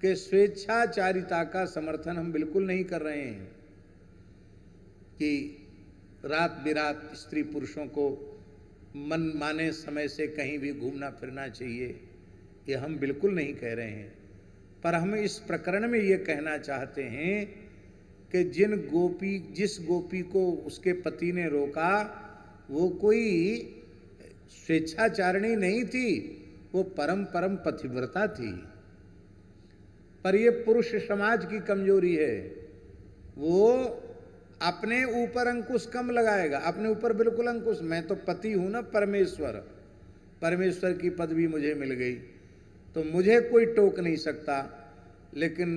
कि स्वेच्छाचारिता का समर्थन हम बिल्कुल नहीं कर रहे हैं कि रात बिरात स्त्री पुरुषों को मन माने समय से कहीं भी घूमना फिरना चाहिए, ये हम बिल्कुल नहीं कह रहे हैं। पर हम इस प्रकरण में ये कहना चाहते हैं कि जिस गोपी को उसके पति ने रोका वो कोई स्वेच्छाचारिणी नहीं थी, वो परम पतिव्रता थी। पर ये पुरुष समाज की कमजोरी है, वो अपने ऊपर अंकुश कम लगाएगा, अपने ऊपर बिल्कुल अंकुश, मैं तो पति हूं ना परमेश्वर की पदवी मुझे मिल गई तो मुझे कोई टोक नहीं सकता। लेकिन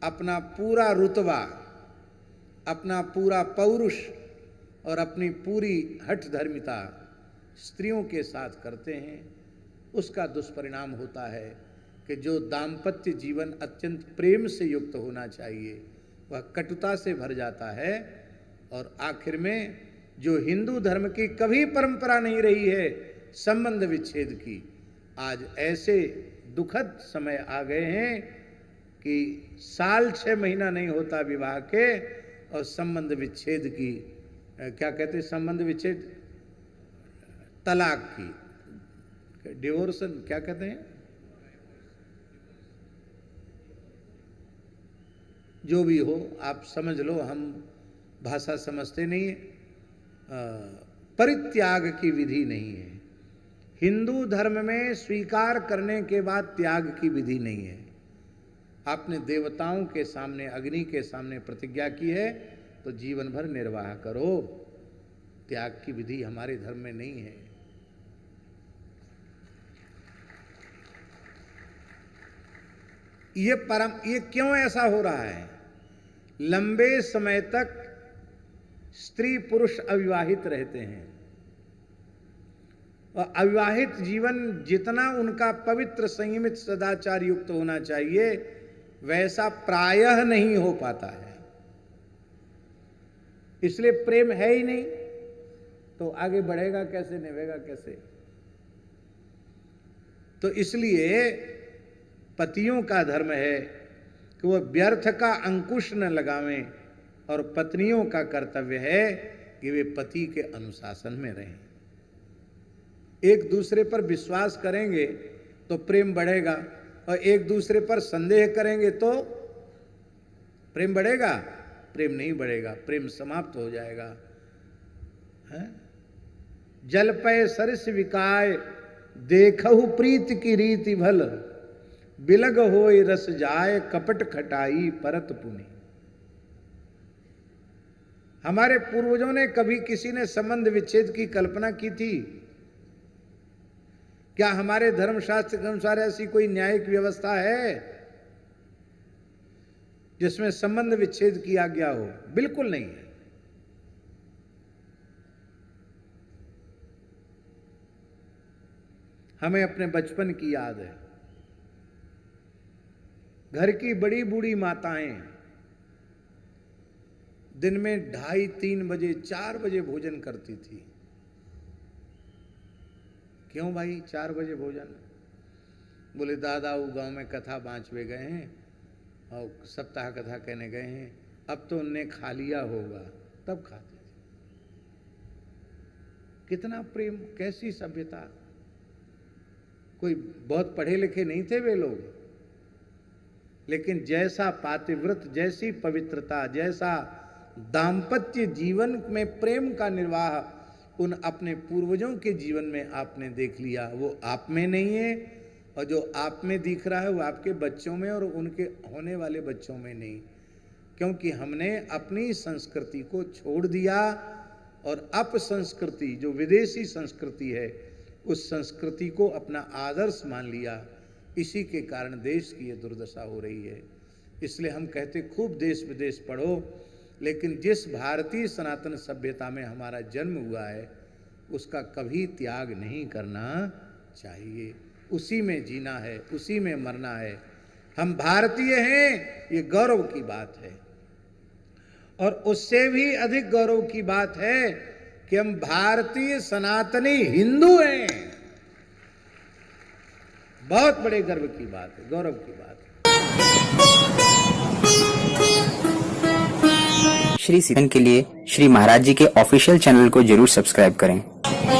अपना पूरा रुतबा, अपना पूरा पौरुष और अपनी पूरी हठधर्मिता स्त्रियों के साथ करते हैं, उसका दुष्परिणाम होता है कि जो दाम्पत्य जीवन अत्यंत प्रेम से युक्त होना चाहिए वह कटुता से भर जाता है। और आखिर में जो हिंदू धर्म की कभी परंपरा नहीं रही है संबंध विच्छेद की, आज ऐसे दुखद समय आ गए हैं कि साल 6 महीना नहीं होता विवाह के और संबंध विच्छेद की, क्या कहते हैं, संबंध विच्छेद, तलाक की, डिवोर्स क्या कहते हैं, जो भी हो आप समझ लो, हम भाषा समझते नहीं है। परित्याग की विधि नहीं है हिंदू धर्म में, स्वीकार करने के बाद त्याग की विधि नहीं है। आपने देवताओं के सामने, अग्नि के सामने प्रतिज्ञा की है तो जीवन भर निर्वाह करो, त्याग की विधि हमारे धर्म में नहीं है। ये क्यों ऐसा हो रहा है? लंबे समय तक स्त्री पुरुष अविवाहित रहते हैं और अविवाहित जीवन जितना उनका पवित्र संयमित सदाचार युक्त होना चाहिए वैसा प्रायः नहीं हो पाता है, इसलिए प्रेम है ही नहीं तो आगे बढ़ेगा कैसे, निभेगा कैसे? तो इसलिए पतियों का धर्म है कि वह व्यर्थ का अंकुश न लगावें और पत्नियों का कर्तव्य है कि वे पति के अनुशासन में रहें। एक दूसरे पर विश्वास करेंगे तो प्रेम बढ़ेगा और एक दूसरे पर संदेह करेंगे तो प्रेम बढ़ेगा? प्रेम नहीं बढ़ेगा, प्रेम समाप्त हो जाएगा। जल पय सरस विकाय देखहु प्रीत की रीति भल, बिलग होय रस जाय कपट खटाई परत पुनि। हमारे पूर्वजों ने कभी किसी ने संबंध विच्छेद की कल्पना की थी? क्या हमारे धर्मशास्त्र के अनुसार ऐसी कोई न्यायिक व्यवस्था है जिसमें संबंध विच्छेद किया गया हो? बिल्कुल नहीं है। हमें अपने बचपन की याद है, घर की बड़ी बूढ़ी माताएं दिन में 2:30-3 बजे 4 बजे भोजन करती थी। क्यों भाई 4 बजे भोजन? बोले दादा वो गांव में कथा बांचवे गए हैं और सप्ताह कथा कहने गए हैं, अब तो उनने खा लिया होगा, तब खाते थे। कितना प्रेम, कैसी सभ्यता! कोई बहुत पढ़े लिखे नहीं थे वे लोग, लेकिन जैसा पातिव्रत, जैसी पवित्रता, जैसा दाम्पत्य जीवन में प्रेम का निर्वाह उन अपने पूर्वजों के जीवन में आपने देख लिया, वो आप में नहीं है। और जो आप में दिख रहा है वो आपके बच्चों में और उनके होने वाले बच्चों में नहीं, क्योंकि हमने अपनी संस्कृति को छोड़ दिया और अपसंस्कृति, जो विदेशी संस्कृति है, उस संस्कृति को अपना आदर्श मान लिया। इसी के कारण देश की ये दुर्दशा हो रही है। इसलिए हम कहते खूब देश विदेश पढ़ो, लेकिन जिस भारतीय सनातन सभ्यता में हमारा जन्म हुआ है उसका कभी त्याग नहीं करना चाहिए। उसी में जीना है, उसी में मरना है। हम भारतीय हैं, ये गौरव की बात है। और उससे भी अधिक गौरव की बात है कि हम भारतीय सनातनी हिंदू हैं। बहुत बड़े गर्व की बात है, गौरव की बात है। श्री सीजन के लिए श्री महाराज जी के ऑफिशियल चैनल को जरूर सब्सक्राइब करें।